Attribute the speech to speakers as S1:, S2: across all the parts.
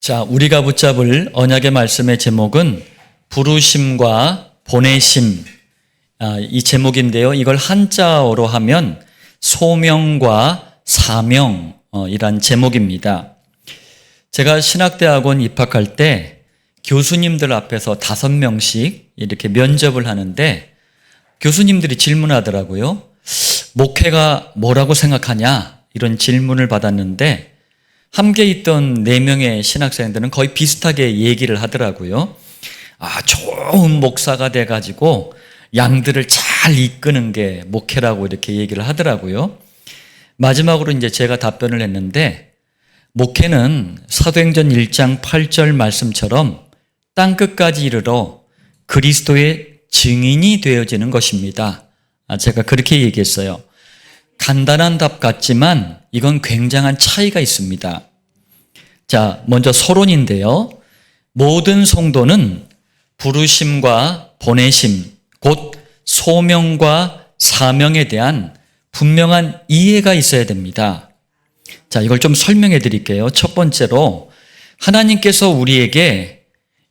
S1: 자, 우리가 붙잡을 언약의 말씀의 제목은 부르심과 보내심, 이 제목인데요. 이걸 한자어로 하면 소명과 사명이란 제목입니다. 제가 신학대학원 입학할 때 교수님들 앞에서 5명씩 이렇게 면접을 하는데 교수님들이 질문하더라고요. 목회가 뭐라고 생각하냐? 이런 질문을 받았는데 함께 있던 4명의 신학생들은 거의 비슷하게 얘기를 하더라고요. 좋은 목사가 돼가지고 양들을 잘 이끄는 게 목회라고 이렇게 얘기를 하더라고요. 마지막으로 이제 제가 답변을 했는데 목회는 사도행전 1장 8절 말씀처럼 땅끝까지 이르러 그리스도의 증인이 되어지는 것입니다. 제가 그렇게 얘기했어요. 간단한 답 같지만 이건 굉장한 차이가 있습니다. 자, 먼저 서론인데요. 모든 성도는 부르심과 보내심, 곧 소명과 사명에 대한 분명한 이해가 있어야 됩니다. 자, 이걸 좀 설명해 드릴게요. 첫 번째로 하나님께서 우리에게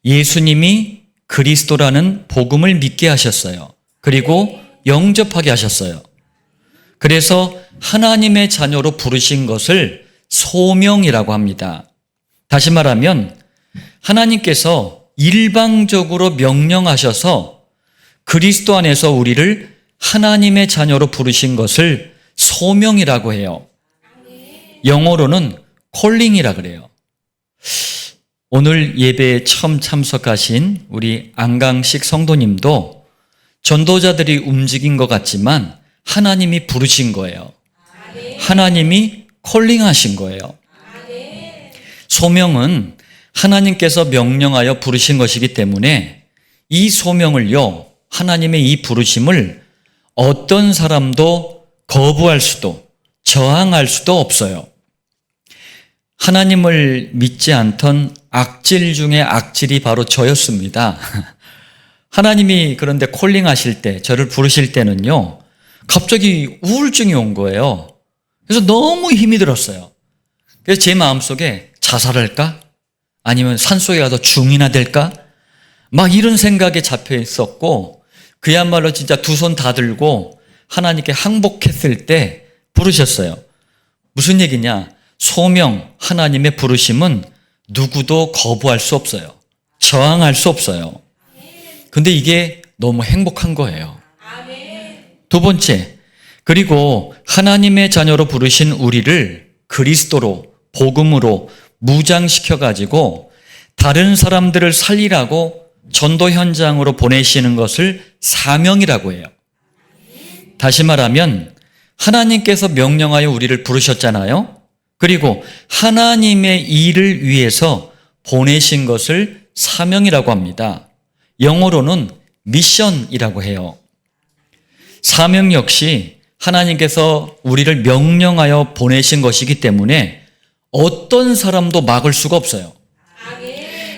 S1: 예수님이 그리스도라는 복음을 믿게 하셨어요. 그리고 영접하게 하셨어요. 그래서 하나님의 자녀로 부르신 것을 소명이라고 합니다. 다시 말하면 하나님께서 일방적으로 명령하셔서 그리스도 안에서 우리를 하나님의 자녀로 부르신 것을 소명이라고 해요. 영어로는 콜링이라 그래요. 오늘 예배에 처음 참석하신 우리 안강식 성도님도 전도자들이 움직인 것 같지만 하나님이 부르신 거예요. 하나님이 콜링하신 거예요. 소명은 하나님께서 명령하여 부르신 것이기 때문에 이 소명을요, 하나님의 이 부르심을 어떤 사람도 거부할 수도 저항할 수도 없어요. 하나님을 믿지 않던 악질 중에 악질이 바로 저였습니다. 하나님이 그런데 콜링하실 때, 저를 부르실 때는요, 갑자기 우울증이 온 거예요. 그래서 너무 힘이 들었어요. 그래서 제 마음속에 자살할까? 아니면 산속에 가서 중이나 될까? 막 이런 생각에 잡혀 있었고 그야말로 진짜 두 손 다 들고 하나님께 항복했을 때 부르셨어요. 무슨 얘기냐? 소명, 하나님의 부르심은 누구도 거부할 수 없어요. 저항할 수 없어요. 근데 이게 너무 행복한 거예요. 두 번째, 그리고 하나님의 자녀로 부르신 우리를 그리스도로, 복음으로 무장시켜가지고 다른 사람들을 살리라고 전도 현장으로 보내시는 것을 사명이라고 해요. 다시 말하면 하나님께서 명령하여 우리를 부르셨잖아요. 그리고 하나님의 일을 위해서 보내신 것을 사명이라고 합니다. 영어로는 미션이라고 해요. 사명 역시 하나님께서 우리를 명령하여 보내신 것이기 때문에 어떤 사람도 막을 수가 없어요.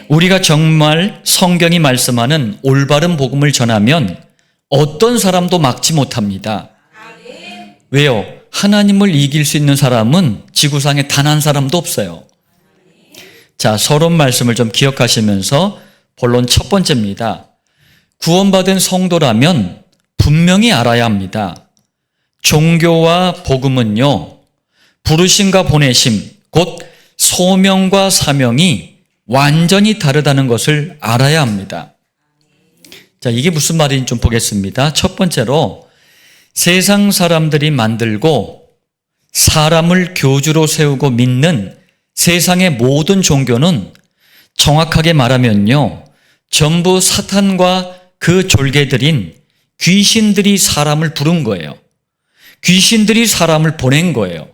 S1: 우리가 정말 성경이 말씀하는 올바른 복음을 전하면 어떤 사람도 막지 못합니다. 왜요? 하나님을 이길 수 있는 사람은 지구상에 단 한 사람도 없어요. 자, 서론 말씀을 좀 기억하시면서 본론 첫 번째입니다. 구원받은 성도라면 분명히 알아야 합니다. 종교와 복음은요, 부르심과 보내심, 곧 소명과 사명이 완전히 다르다는 것을 알아야 합니다. 자, 이게 무슨 말인지 좀 보겠습니다. 첫 번째로 세상 사람들이 만들고 사람을 교주로 세우고 믿는 세상의 모든 종교는 정확하게 말하면요, 전부 사탄과 그 졸개들인 귀신들이 사람을 부른 거예요. 귀신들이 사람을 보낸 거예요.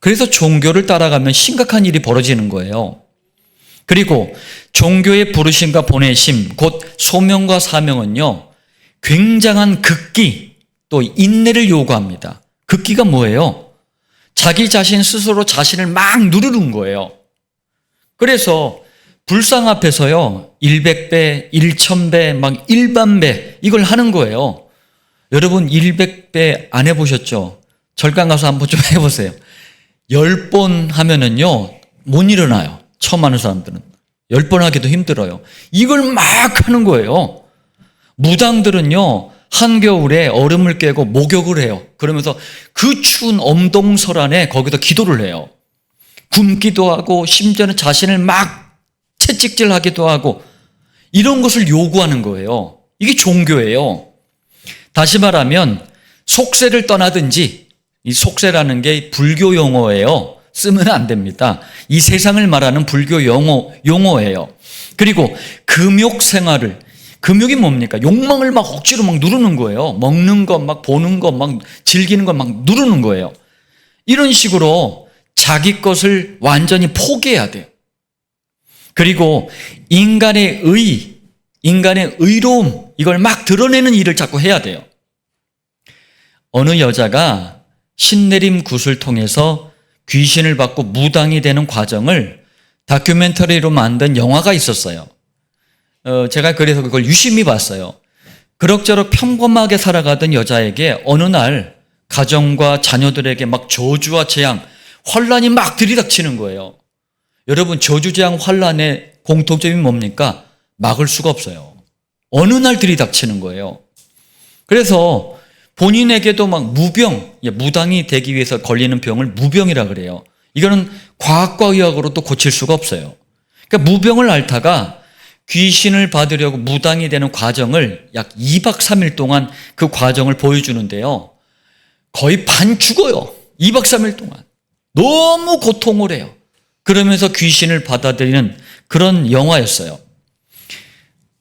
S1: 그래서 종교를 따라가면 심각한 일이 벌어지는 거예요. 그리고 종교의 부르심과 보내심, 곧 소명과 사명은요, 굉장한 극기, 또 인내를 요구합니다. 극기가 뭐예요? 자기 자신 스스로 자신을 막 누르는 거예요. 그래서 불상 앞에서요, 100배, 1000배, 막 1만배 이걸 하는 거예요. 여러분 100배 안 해보셨죠? 절간 가서 한번 좀 해보세요. 10번 하면은요 못 일어나요. 처음 하는 사람들은. 10번 하기도 힘들어요. 이걸 막 하는 거예요. 무당들은요, 한겨울에 얼음을 깨고 목욕을 해요. 그러면서 그 추운 엄동설 안에 거기서 기도를 해요. 굶기도 하고 심지어는 자신을 막 채찍질하기도 하고 이런 것을 요구하는 거예요. 이게 종교예요. 다시 말하면 속세를 떠나든지, 이 속세라는 게 불교 용어예요. 쓰면 안 됩니다. 이 세상을 말하는 불교 용어예요. 그리고 금욕 생활을, 금욕이 뭡니까? 욕망을 막 억지로 막 누르는 거예요. 먹는 것, 막 보는 것, 막 즐기는 것 막 누르는 거예요. 이런 식으로 자기 것을 완전히 포기해야 돼요. 그리고 인간의 의로움, 이걸 막 드러내는 일을 자꾸 해야 돼요. 어느 여자가 신내림 굿을 통해서 귀신을 받고 무당이 되는 과정을 다큐멘터리로 만든 영화가 있었어요. 제가 그래서 그걸 유심히 봤어요. 그럭저럭 평범하게 살아가던 여자에게 어느 날 가정과 자녀들에게 막 저주와 재앙, 환란이 막 들이닥치는 거예요. 여러분, 저주, 재앙, 환란의 공통점이 뭡니까? 막을 수가 없어요. 어느 날 들이닥치는 거예요. 그래서 본인에게도 막 무당이 되기 위해서 걸리는 병을 무병이라 그래요. 이거는 과학과 의학으로도 고칠 수가 없어요. 그러니까 무병을 앓다가 귀신을 받으려고 무당이 되는 과정을 약 2박 3일 동안 그 과정을 보여주는데요. 거의 반 죽어요. 2박 3일 동안. 너무 고통을 해요. 그러면서 귀신을 받아들이는 그런 영화였어요.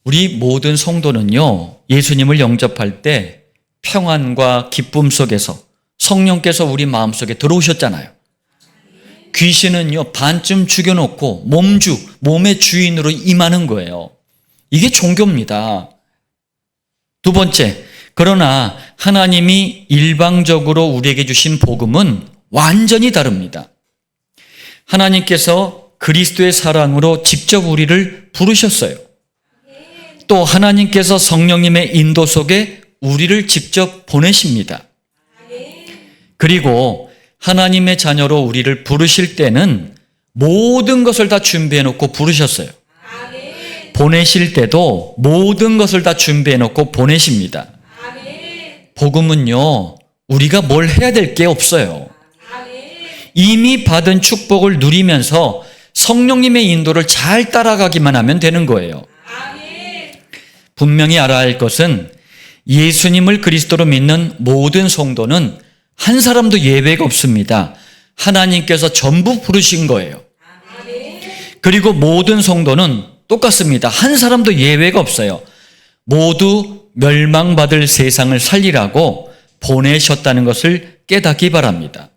S1: 우리 모든 성도는요, 예수님을 영접할 때 평안과 기쁨 속에서 성령께서 우리 마음속에 들어오셨잖아요. 귀신은요, 반쯤 죽여놓고 몸의 주인으로 임하는 거예요. 이게 종교입니다. 두 번째, 그러나 하나님이 일방적으로 우리에게 주신 복음은 완전히 다릅니다. 하나님께서 그리스도의 사랑으로 직접 우리를 부르셨어요. 또 하나님께서 성령님의 인도 속에 우리를 직접 보내십니다. 그리고 하나님의 자녀로 우리를 부르실 때는 모든 것을 다 준비해 놓고 부르셨어요. 보내실 때도 모든 것을 다 준비해 놓고 보내십니다. 복음은요, 우리가 뭘 해야 될 게 없어요. 이미 받은 축복을 누리면서 성령님의 인도를 잘 따라가기만 하면 되는 거예요. 분명히 알아야 할 것은 예수님을 그리스도로 믿는 모든 성도는 한 사람도 예외가 없습니다. 하나님께서 전부 부르신 거예요. 그리고 모든 성도는 똑같습니다. 한 사람도 예외가 없어요. 모두 멸망받을 세상을 살리라고 보내셨다는 것을 깨닫기 바랍니다.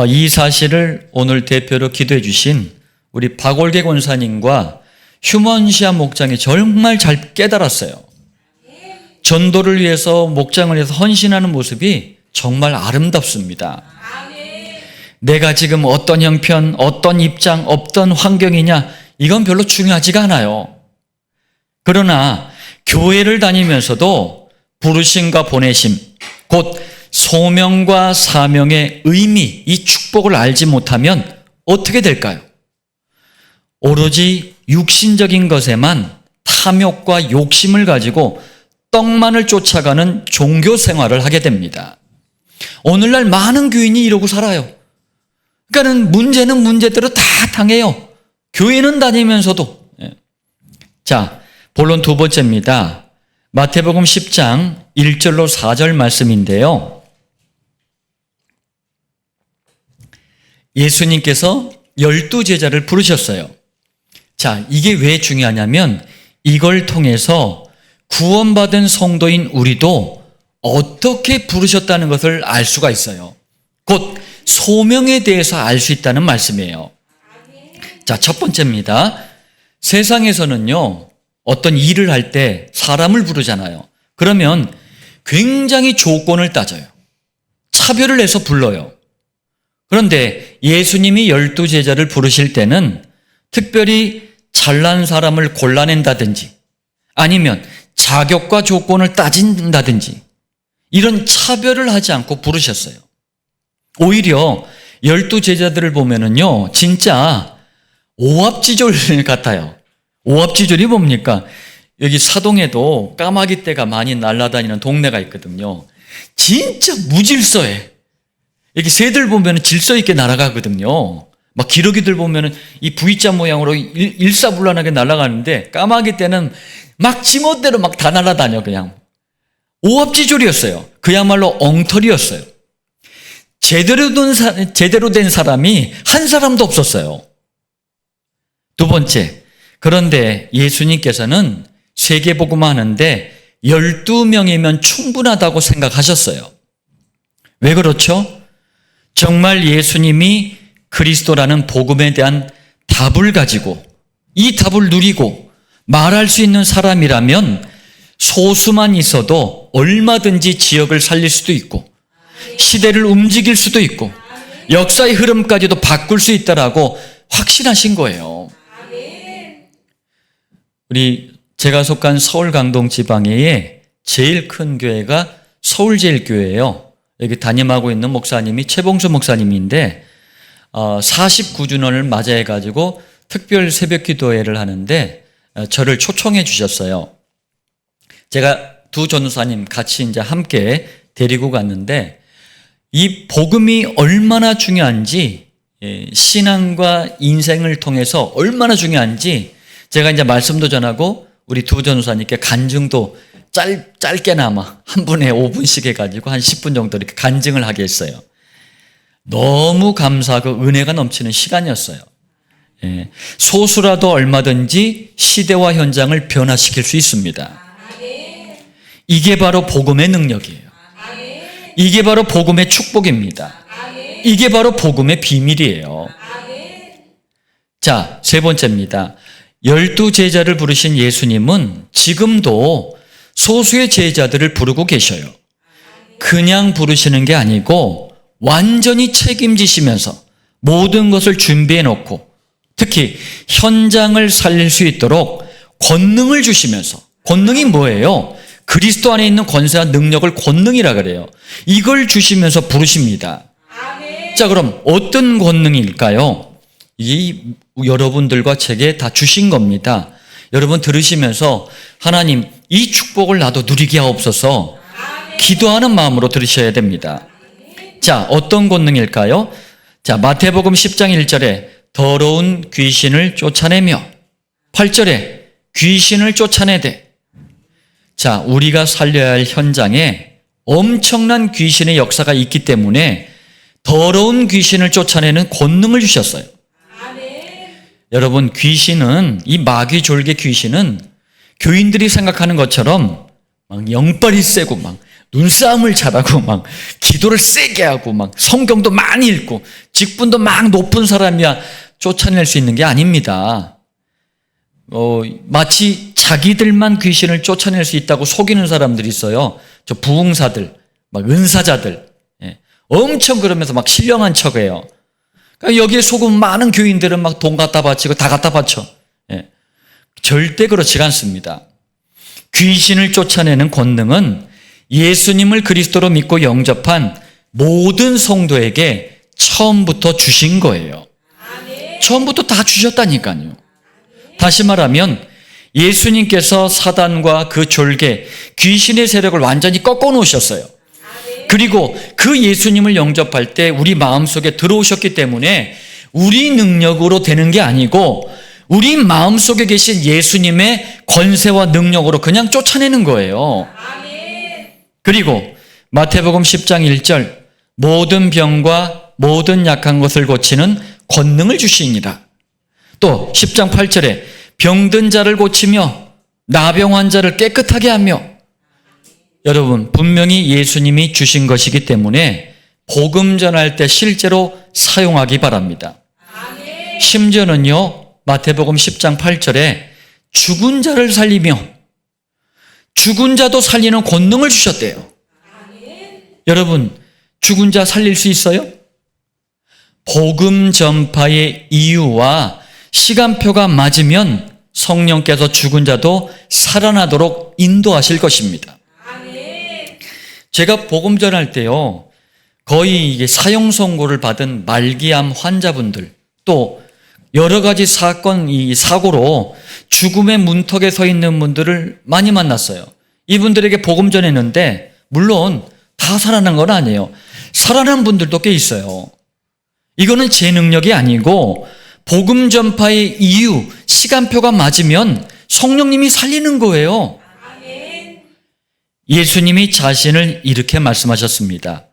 S1: 이 사실을 오늘 대표로 기도해 주신 우리 박올계 권사님과 휴먼시아 목장이 정말 잘 깨달았어요. 전도를 위해서 목장을 위해서 헌신하는 모습이 정말 아름답습니다. 내가 지금 어떤 형편, 어떤 입장, 어떤 환경이냐, 이건 별로 중요하지가 않아요. 그러나 교회를 다니면서도 부르심과 보내심, 곧 소명과 사명의 의미, 이 축복을 알지 못하면 어떻게 될까요? 오로지 육신적인 것에만 탐욕과 욕심을 가지고 떡만을 쫓아가는 종교 생활을 하게 됩니다. 오늘날 많은 교인이 이러고 살아요. 그러니까 문제는 문제대로 다 당해요. 교회는 다니면서도. 자, 본론 두 번째입니다. 마태복음 10장 1절로 4절 말씀인데요. 예수님께서 12제자를 부르셨어요. 자, 이게 왜 중요하냐면 이걸 통해서 구원받은 성도인 우리도 어떻게 부르셨다는 것을 알 수가 있어요. 곧 소명에 대해서 알 수 있다는 말씀이에요. 자, 첫 번째입니다. 세상에서는요, 어떤 일을 할 때 사람을 부르잖아요. 그러면 굉장히 조건을 따져요. 차별을 해서 불러요. 그런데 예수님이 12제자를 부르실 때는 특별히 잘난 사람을 골라낸다든지 아니면 자격과 조건을 따진다든지 이런 차별을 하지 않고 부르셨어요. 오히려 12제자들을 보면은요, 진짜 오합지졸 같아요. 오합지졸이 뭡니까? 여기 사동에도 까마귀 떼가 많이 날아다니는 동네가 있거든요. 진짜 무질서해. 여기 새들 보면 질서 있게 날아가거든요. 막 기러기들 보면 이 V자 모양으로 일사불란하게 날아가는데 까마귀 떼는 막 지멋대로 막 다 날아다녀 그냥. 오합지졸이었어요. 그야말로 엉터리였어요. 제대로 된 사람이 한 사람도 없었어요. 두 번째, 그런데 예수님께서는 세계복음화 하는데 12명이면 충분하다고 생각하셨어요. 왜 그렇죠? 정말 예수님이 그리스도라는 복음에 대한 답을 가지고 이 답을 누리고 말할 수 있는 사람이라면 소수만 있어도 얼마든지 지역을 살릴 수도 있고 시대를 움직일 수도 있고 역사의 흐름까지도 바꿀 수 있다라고 확신하신 거예요. 제가 속한 서울 강동 지방에 제일 큰 교회가 서울제일교회예요. 여기 담임하고 있는 목사님이 최봉수 목사님인데 49주년을 맞이해가지고 특별 새벽 기도회를 하는데 저를 초청해 주셨어요. 제가 두 전도사님 같이 이제 함께 데리고 갔는데 이 복음이 얼마나 중요한지 신앙과 인생을 통해서 얼마나 중요한지 제가 이제 말씀도 전하고 우리 두 전도사님께 간증도 짧게나마 한 분에 5분씩 해가지고 한 10분 정도 이렇게 간증을 하게 했어요. 너무 감사하고 은혜가 넘치는 시간이었어요. 소수라도 얼마든지 시대와 현장을 변화시킬 수 있습니다. 이게 바로 복음의 능력이에요. 이게 바로 복음의 축복입니다. 이게 바로 복음의 비밀이에요. 자, 세 번째입니다. 12제자를 부르신 예수님은 지금도 소수의 제자들을 부르고 계셔요. 그냥 부르시는 게 아니고 완전히 책임지시면서 모든 것을 준비해 놓고 특히 현장을 살릴 수 있도록 권능을 주시면서, 권능이 뭐예요? 그리스도 안에 있는 권세와 능력을 권능이라 그래요. 이걸 주시면서 부르십니다. 자, 그럼 어떤 권능일까요? 이 여러분들과 제게 다 주신 겁니다. 여러분 들으시면서 하나님 이 축복을 나도 누리게 하옵소서 기도하는 마음으로 들으셔야 됩니다. 자, 어떤 권능일까요? 자, 마태복음 10장 1절에 더러운 귀신을 쫓아내며 8절에 귀신을 쫓아내되. 자, 우리가 살려야 할 현장에 엄청난 귀신의 역사가 있기 때문에 더러운 귀신을 쫓아내는 권능을 주셨어요. 여러분, 귀신은, 이 마귀 졸개 귀신은 교인들이 생각하는 것처럼 막 영빨이 세고 막 눈싸움을 잘하고 막 기도를 세게 하고 막 성경도 많이 읽고 직분도 막 높은 사람이야 쫓아낼 수 있는 게 아닙니다. 마치 자기들만 귀신을 쫓아낼 수 있다고 속이는 사람들이 있어요. 저 부흥사들, 막 은사자들, 엄청 그러면서 막 신령한 척해요. 그러니까 여기에 속은 많은 교인들은 막 돈 갖다 바치고 다 갖다 바쳐. 절대 그렇지 않습니다. 귀신을 쫓아내는 권능은 예수님을 그리스도로 믿고 영접한 모든 성도에게 처음부터 주신 거예요. 처음부터 다 주셨다니까요. 다시 말하면 예수님께서 사단과 그 졸개, 귀신의 세력을 완전히 꺾어 놓으셨어요. 그리고 그 예수님을 영접할 때 우리 마음속에 들어오셨기 때문에 우리 능력으로 되는 게 아니고 우리 마음속에 계신 예수님의 권세와 능력으로 그냥 쫓아내는 거예요. 그리고 마태복음 10장 1절 모든 병과 모든 약한 것을 고치는 권능을 주시니라. 또 10장 8절에 병든 자를 고치며 나병 환자를 깨끗하게 하며. 여러분, 분명히 예수님이 주신 것이기 때문에 복음 전할 때 실제로 사용하기 바랍니다. 심지어는요, 마태복음 10장 8절에 죽은 자를 살리며 죽은 자도 살리는 권능을 주셨대요. 여러분, 죽은 자 살릴 수 있어요? 복음 전파의 이유와 시간표가 맞으면 성령께서 죽은 자도 살아나도록 인도하실 것입니다. 제가 복음 전할 때요, 거의 이게 사형 선고를 받은 말기암 환자분들, 또 여러 가지 사건, 이 사고로 죽음의 문턱에 서 있는 분들을 많이 만났어요. 이분들에게 복음 전했는데 물론 다 살아난 건 아니에요. 살아난 분들도 꽤 있어요. 이거는 제 능력이 아니고 복음 전파의 이유, 시간표가 맞으면 성령님이 살리는 거예요. 예수님이 자신을 이렇게 말씀하셨습니다.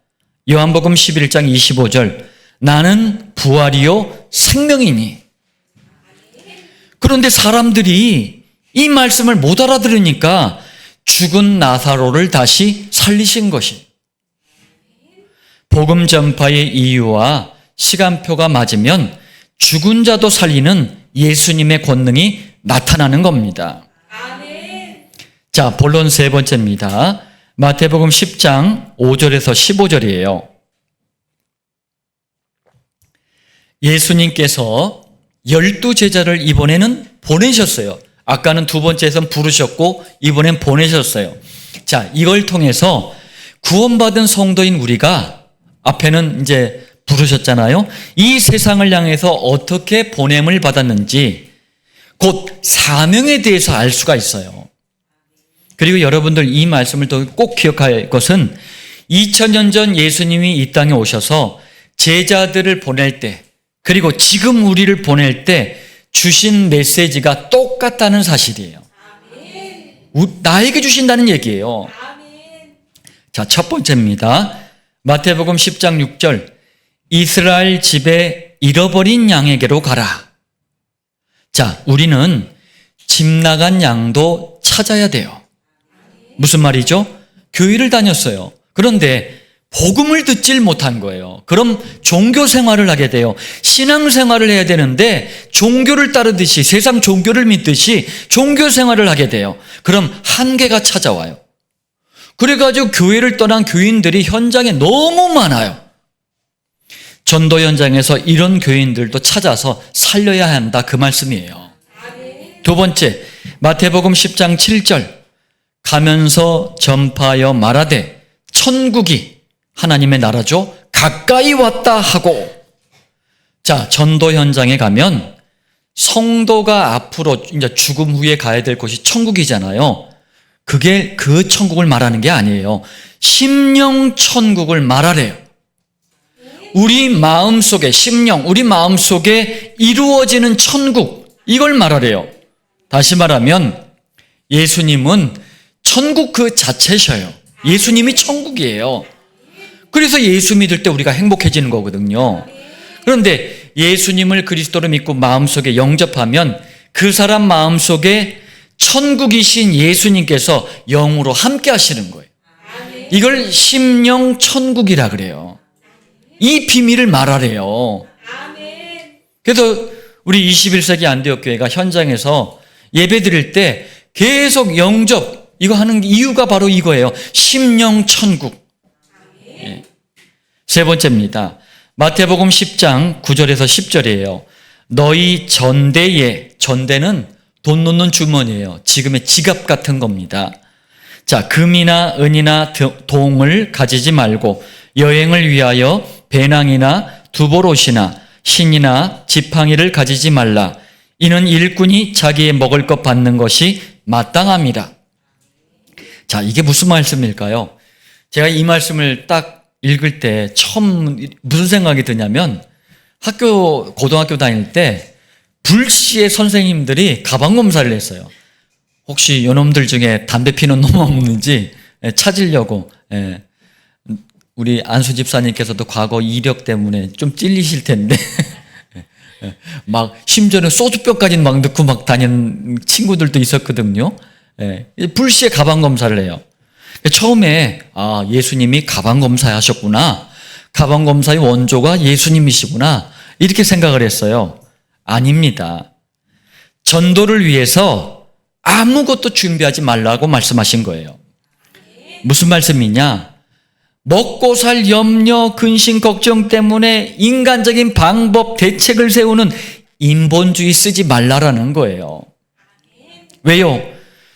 S1: 요한복음 11장 25절, 나는 부활이요 생명이니. 그런데 사람들이 이 말씀을 못 알아들으니까 죽은 나사로를 다시 살리신 것이. 복음 전파의 이유와 시간표가 맞으면 죽은 자도 살리는 예수님의 권능이 나타나는 겁니다. 자, 본론 세 번째입니다. 마태복음 10장 5절에서 15절이에요. 예수님께서 12제자를 이번에는 보내셨어요. 아까는 두 번째에선 부르셨고 이번엔 보내셨어요. 자, 이걸 통해서 구원받은 성도인 우리가 앞에는 이제 부르셨잖아요. 이 세상을 향해서 어떻게 보냄을 받았는지 곧 사명에 대해서 알 수가 있어요. 그리고 여러분들 이 말씀을 또 꼭 기억할 것은 2000년 전 예수님이 이 땅에 오셔서 제자들을 보낼 때 그리고 지금 우리를 보낼 때 주신 메시지가 똑같다는 사실이에요. 나에게 주신다는 얘기예요. 자, 첫 번째입니다. 마태복음 10장 6절, 이스라엘 집에 잃어버린 양에게로 가라. 자, 우리는 집 나간 양도 찾아야 돼요. 무슨 말이죠? 교회를 다녔어요. 그런데 복음을 듣질 못한 거예요. 그럼 종교 생활을 하게 돼요. 신앙 생활을 해야 되는데 종교를 따르듯이 세상 종교를 믿듯이 종교 생활을 하게 돼요. 그럼 한계가 찾아와요. 그래가지고 교회를 떠난 교인들이 현장에 너무 많아요. 전도 현장에서 이런 교인들도 찾아서 살려야 한다, 그 말씀이에요. 두 번째, 마태복음 10장 7절, 가면서 전파하여 말하되 천국이 하나님의 나라죠, 가까이 왔다 하고. 자, 전도 현장에 가면 성도가 앞으로 이제 죽음 후에 가야 될 곳이 천국이잖아요. 그게 그 천국을 말하는 게 아니에요. 심령 천국을 말하래요. 우리 마음속에, 심령, 우리 마음속에 이루어지는 천국, 이걸 말하래요. 다시 말하면 예수님은 천국 그 자체셔요. 예수님이 천국이에요. 그래서 예수 믿을 때 우리가 행복해지는 거거든요. 그런데 예수님을 그리스도로 믿고 마음속에 영접하면 그 사람 마음속에 천국이신 예수님께서 영으로 함께 하시는 거예요. 이걸 심령 천국이라 그래요. 이 비밀을 말하래요. 그래서 우리 21세기 안디옥 교회가 현장에서 예배 드릴 때 계속 영접, 이거 하는 이유가 바로 이거예요. 심령 천국. 세 번째입니다. 마태복음 10장 9절에서 10절이에요. 너희 전대에, 전대는 돈 놓는 주머니예요. 지금의 지갑 같은 겁니다. 자, 금이나 은이나 동을 가지지 말고 여행을 위하여 배낭이나 두보롯이나 신이나 지팡이를 가지지 말라. 이는 일꾼이 자기의 먹을 것 받는 것이 마땅함이라. 자, 이게 무슨 말씀일까요? 제가 이 말씀을 딱 읽을 때 처음 무슨 생각이 드냐면 고등학교 다닐 때 불시에 선생님들이 가방 검사를 했어요. 혹시 요놈들 중에 담배 피는 놈 없는지 찾으려고. 우리 안수 집사님께서도 과거 이력 때문에 좀 찔리실 텐데 막 심지어는 소주병까지 막 넣고 막 다니는 친구들도 있었거든요. 불시에 가방 검사를 해요. 처음에 예수님이 가방 검사하셨구나, 가방 검사의 원조가 예수님이시구나, 이렇게 생각을 했어요. 아닙니다. 전도를 위해서 아무것도 준비하지 말라고 말씀하신 거예요. 무슨 말씀이냐? 먹고 살 염려, 근심, 걱정 때문에 인간적인 방법, 대책을 세우는 인본주의 쓰지 말라라는 거예요. 왜요?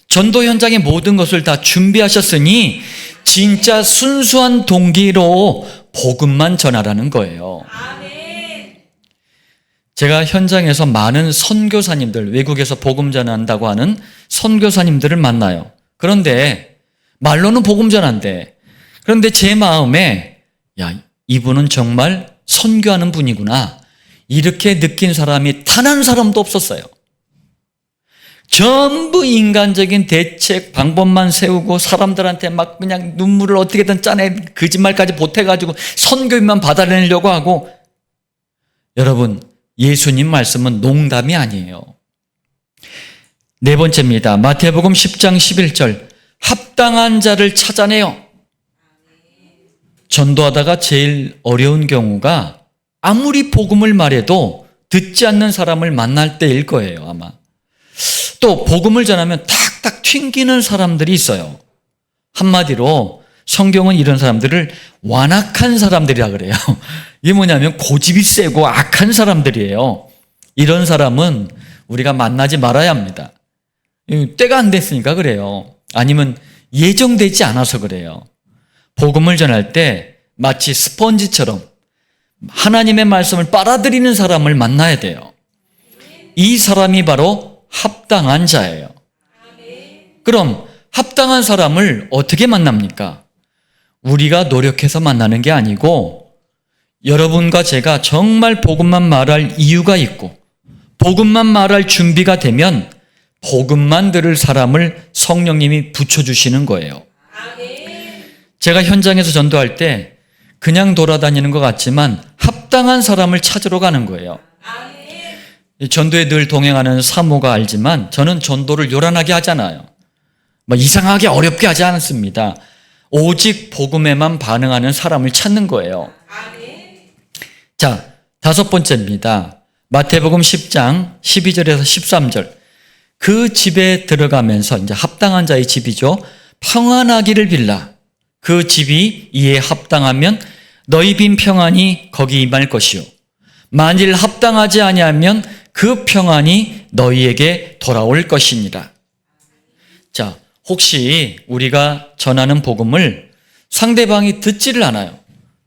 S1: 전도 현장의 모든 것을 다 준비하셨으니 진짜 순수한 동기로 복음만 전하라는 거예요. 제가 현장에서 많은 선교사님들, 외국에서 복음 전한다고 하는 선교사님들을 만나요. 그런데 말로는 복음 전한대. 그런데 제 마음에 야, 이분은 정말 선교하는 분이구나. 이렇게 느낀 사람이 단 한 사람도 없었어요. 전부 인간적인 대책 방법만 세우고 사람들한테 막 그냥 눈물을 어떻게든 짜내 거짓말까지 보태가지고 선교인만 받아내려고 하고, 여러분, 예수님 말씀은 농담이 아니에요. 네 번째입니다. 마태복음 10장 11절, 합당한 자를 찾아내요. 전도하다가 제일 어려운 경우가 아무리 복음을 말해도 듣지 않는 사람을 만날 때일 거예요, 아마. 또 복음을 전하면 탁탁 튕기는 사람들이 있어요. 한마디로 성경은 이런 사람들을 완악한 사람들이라 그래요. 이게 뭐냐면 고집이 세고 악한 사람들이에요. 이런 사람은 우리가 만나지 말아야 합니다. 때가 안 됐으니까 그래요. 아니면 예정되지 않아서 그래요. 복음을 전할 때 마치 스펀지처럼 하나님의 말씀을 빨아들이는 사람을 만나야 돼요. 이 사람이 바로 합당한 자예요. 그럼 합당한 사람을 어떻게 만납니까? 우리가 노력해서 만나는 게 아니고 여러분과 제가 정말 복음만 말할 이유가 있고 복음만 말할 준비가 되면 복음만 들을 사람을 성령님이 붙여주시는 거예요. 제가 현장에서 전도할 때 그냥 돌아다니는 것 같지만 합당한 사람을 찾으러 가는 거예요. 전도에 늘 동행하는 사모가 알지만 저는 전도를 요란하게 하잖아요. 이상하게 어렵게 하지 않습니다. 오직 복음에만 반응하는 사람을 찾는 거예요. 자, 다섯 번째입니다. 마태복음 10장 12절에서 13절. 그 집에 들어가면서 이제 합당한 자의 집이죠. 평안하기를 빌라. 그 집이 이에 합당하면 너희 빈 평안이 거기 임할 것이요. 만일 합당하지 아니하면 그 평안이 너희에게 돌아올 것이니라. 자, 혹시 우리가 전하는 복음을 상대방이 듣지를 않아요.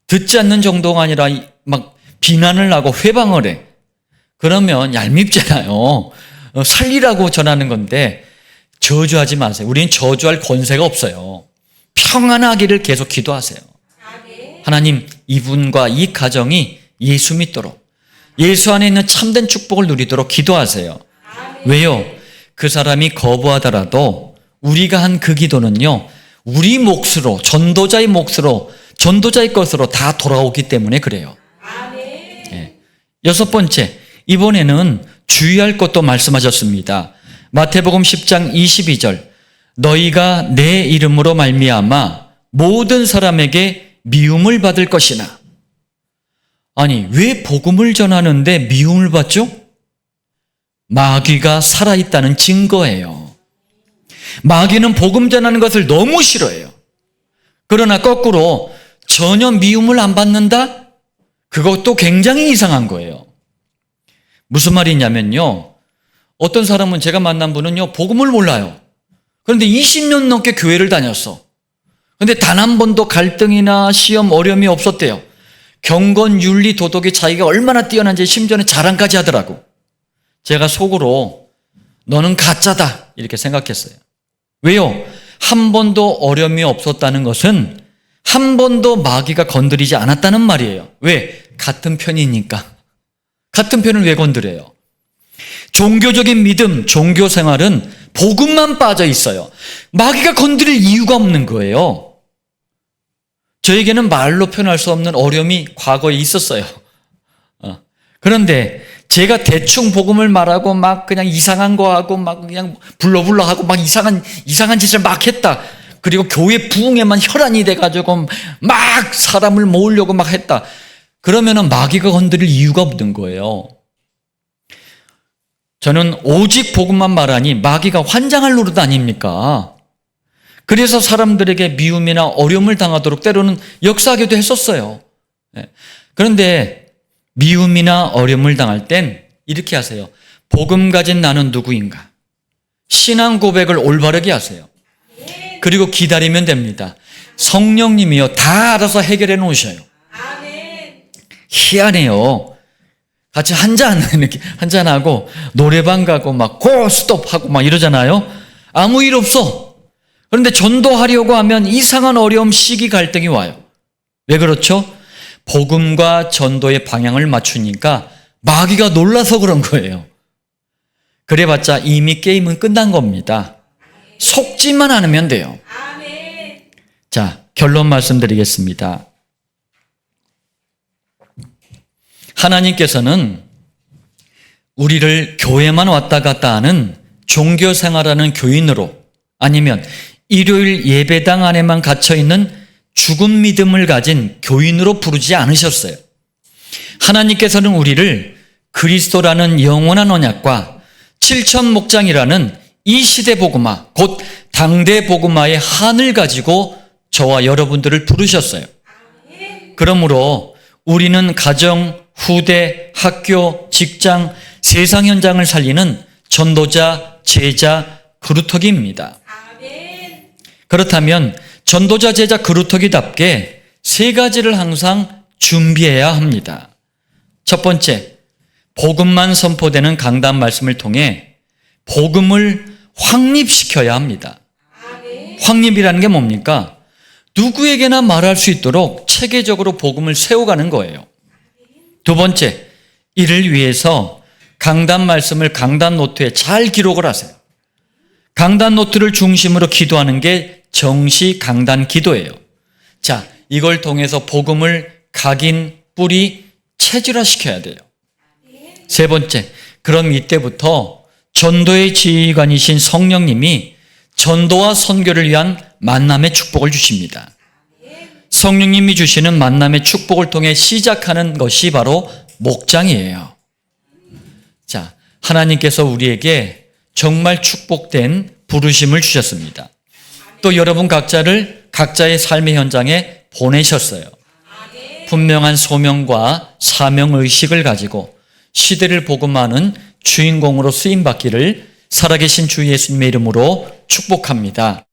S1: 듣지 않는 정도가 아니라 막 비난을 하고 회방을 해. 그러면 얄밉잖아요. 살리라고 전하는 건데 저주하지 마세요. 우리는 저주할 권세가 없어요. 평안하기를 계속 기도하세요. 하나님, 이분과 이 가정이 예수 믿도록, 예수 안에 있는 참된 축복을 누리도록 기도하세요. 왜요? 그 사람이 거부하더라도 우리가 한 그 기도는요, 우리 몫으로, 전도자의 몫으로, 전도자의 것으로 다 돌아오기 때문에 그래요. 네. 여섯 번째, 이번에는 주의할 것도 말씀하셨습니다. 마태복음 10장 22절, 너희가 내 이름으로 말미암아 모든 사람에게 미움을 받을 것이나. 아니, 왜 복음을 전하는데 미움을 받죠? 마귀가 살아있다는 증거예요. 마귀는 복음 전하는 것을 너무 싫어해요. 그러나 거꾸로 전혀 미움을 안 받는다? 그것도 굉장히 이상한 거예요. 무슨 말이냐면요, 어떤 사람은, 제가 만난 분은요, 복음을 몰라요. 그런데 20년 넘게 교회를 다녔어. 그런데 단 한 번도 갈등이나 시험 어려움이 없었대요. 경건, 윤리, 도덕이 자기가 얼마나 뛰어난지 심지어는 자랑까지 하더라고. 제가 속으로 너는 가짜다 이렇게 생각했어요. 왜요? 한 번도 어려움이 없었다는 것은 한 번도 마귀가 건드리지 않았다는 말이에요. 왜? 같은 편이니까. 같은 편을 왜 건드려요? 종교적인 믿음, 종교 생활은 복음만 빠져 있어요. 마귀가 건드릴 이유가 없는 거예요. 저에게는 말로 표현할 수 없는 어려움이 과거에 있었어요. 그런데 제가 대충 복음을 말하고 막 그냥 이상한 거 하고 막 그냥 불러불러 하고 막 이상한 짓을 막 했다. 그리고 교회 부흥에만 혈안이 돼가지고 막 사람을 모으려고 막 했다. 그러면은 마귀가 건드릴 이유가 없는 거예요. 저는 오직 복음만 말하니 마귀가 환장할 노릇 아닙니까? 그래서 사람들에게 미움이나 어려움을 당하도록 때로는 역사하기도 했었어요. 그런데 미움이나 어려움을 당할 땐 이렇게 하세요. 복음 가진 나는 누구인가? 신앙 고백을 올바르게 하세요. 그리고 기다리면 됩니다. 성령님이요, 다 알아서 해결해 놓으셔요. 희한해요. 같이 이렇게 한잔하고 노래방 가고 막 고스톱 하고 막 이러잖아요. 아무 일 없어. 그런데 전도하려고 하면 이상한 어려움, 시기, 갈등이 와요. 왜 그렇죠? 복음과 전도의 방향을 맞추니까 마귀가 놀라서 그런 거예요. 그래봤자 이미 게임은 끝난 겁니다. 속지만 않으면 돼요. 자, 결론 말씀드리겠습니다. 하나님께서는 우리를 교회만 왔다 갔다 하는 종교 생활하는 교인으로, 아니면 일요일 예배당 안에만 갇혀있는 죽은 믿음을 가진 교인으로 부르지 않으셨어요. 하나님께서는 우리를 그리스도라는 영원한 언약과 7천 목장이라는 이 시대 복음화, 곧 당대 복음화의 한을 가지고 저와 여러분들을 부르셨어요. 그러므로 우리는 가정, 후대, 학교, 직장, 세상 현장을 살리는 전도자, 제자, 그루터기입니다. 그렇다면 전도자, 제자, 그루터기답게 세 가지를 항상 준비해야 합니다. 첫 번째, 복음만 선포되는 강단 말씀을 통해 복음을 확립시켜야 합니다. 확립이라는 게 뭡니까? 누구에게나 말할 수 있도록 체계적으로 복음을 세워가는 거예요. 두 번째, 이를 위해서 강단 말씀을 강단 노트에 잘 기록을 하세요. 강단 노트를 중심으로 기도하는 게 정시 강단 기도예요. 자, 이걸 통해서 복음을 각인, 뿌리, 체질화시켜야 돼요. 세 번째, 그럼 이때부터 전도의 지휘관이신 성령님이 전도와 선교를 위한 만남의 축복을 주십니다. 성령님이 주시는 만남의 축복을 통해 시작하는 것이 바로 목장이에요. 자, 하나님께서 우리에게 정말 축복된 부르심을 주셨습니다. 또 여러분 각자를 각자의 삶의 현장에 보내셨어요. 분명한 소명과 사명의식을 가지고 시대를 복음하는 주인공으로 쓰임받기를 살아계신 주 예수님의 이름으로 축복합니다.